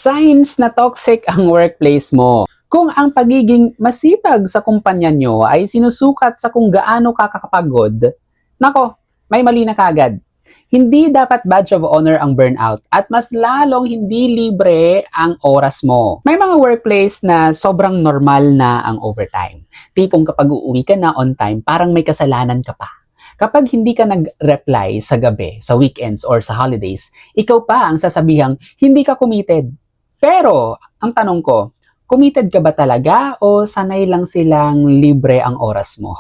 Signs na toxic ang workplace mo. Kung ang pagiging masipag sa kumpanya nyo ay sinusukat sa kung gaano kakapagod, nako, may mali na kagad. Hindi dapat badge of honor ang burnout at mas lalong hindi libre ang oras mo. May mga workplace na sobrang normal na ang overtime. Tipong kapag uuwi ka na on time, parang may kasalanan ka pa. Kapag hindi ka nag-reply sa gabi, sa weekends or sa holidays, ikaw pa ang sasabihang hindi ka committed. Pero, ang tanong ko, committed ka ba talaga o sanay lang silang libre ang oras mo?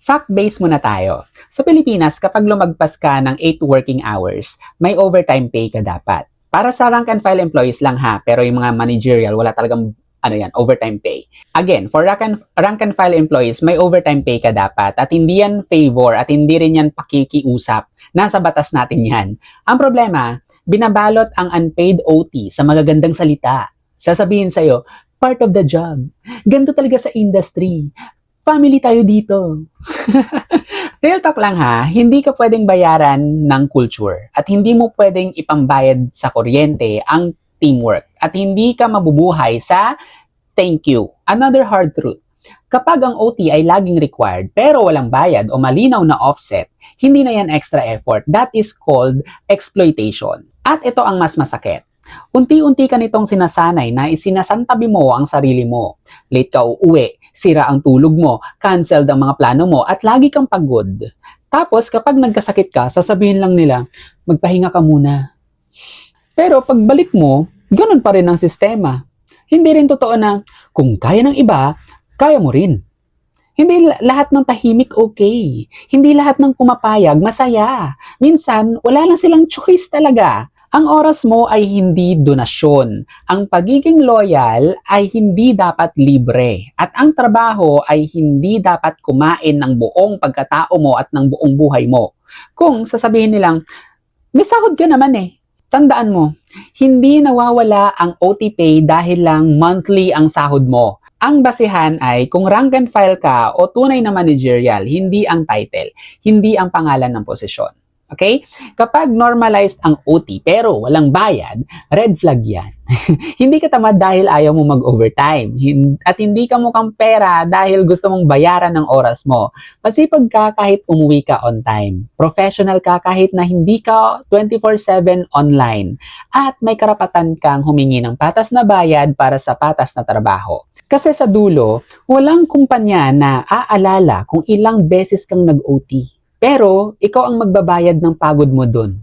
Fact-based muna tayo. Sa Pilipinas, kapag lumagpas ka ng 8 working hours, may overtime pay ka dapat. Para sa rank and file employees lang ha, pero yung mga managerial, wala talagang overtime pay. Again, for rank and file employees, may overtime pay ka dapat at hindi yan favor at hindi rin yan pakikiusap. Nasa batas natin yan. Ang problema, binabalot ang unpaid OT sa magagandang salita. Sasabihin sa'yo, part of the job. Ganito talaga sa industry. Family tayo dito. Real talk lang ha, hindi ka pwedeng bayaran ng culture at hindi mo pwedeng ipambayad sa kuryente ang teamwork at hindi ka mabubuhay sa thank you. Another hard truth. Kapag ang OT ay laging required pero walang bayad o malinaw na offset, hindi na yan extra effort. That is called exploitation. At ito ang mas masakit. Unti-unti ka nitong sinasanay na isinasantabi mo ang sarili mo. Late ka uuwi, sira ang tulog mo, canceled ang mga plano mo at lagi kang pagod. Tapos kapag nagkasakit ka, sasabihin lang nila, magpahinga ka muna. Pero pagbalik mo, ganun pa rin ang sistema. Hindi rin totoo na kung kaya ng iba, kaya mo rin. Hindi lahat ng tahimik okay. Hindi lahat ng pumapayag masaya. Minsan, wala lang silang choice talaga. Ang oras mo ay hindi donasyon. Ang pagiging loyal ay hindi dapat libre. At ang trabaho ay hindi dapat kumain ng buong pagkatao mo at ng buong buhay mo. Kung sasabihin nilang, may sahod ka naman eh. Tandaan mo, hindi nawawala ang OT pay dahil lang monthly ang sahod mo. Ang basihan ay kung rank and file ka o tunay na managerial, hindi ang title, hindi ang pangalan ng posisyon. Okay? Kapag normalized ang OT pero walang bayad, red flag yan. Hindi ka tamad dahil ayaw mo mag-overtime. At hindi ka mukhang pera dahil gusto mong bayaran ng oras mo. Masipag ka kahit umuwi ka on time. Professional ka kahit na hindi ka 24/7 online. At may karapatan kang humingi ng patas na bayad para sa patas na trabaho. Kasi sa dulo, walang kumpanya na aalala kung ilang beses kang nag-OT. Pero, ikaw ang magbabayad ng pagod mo dun.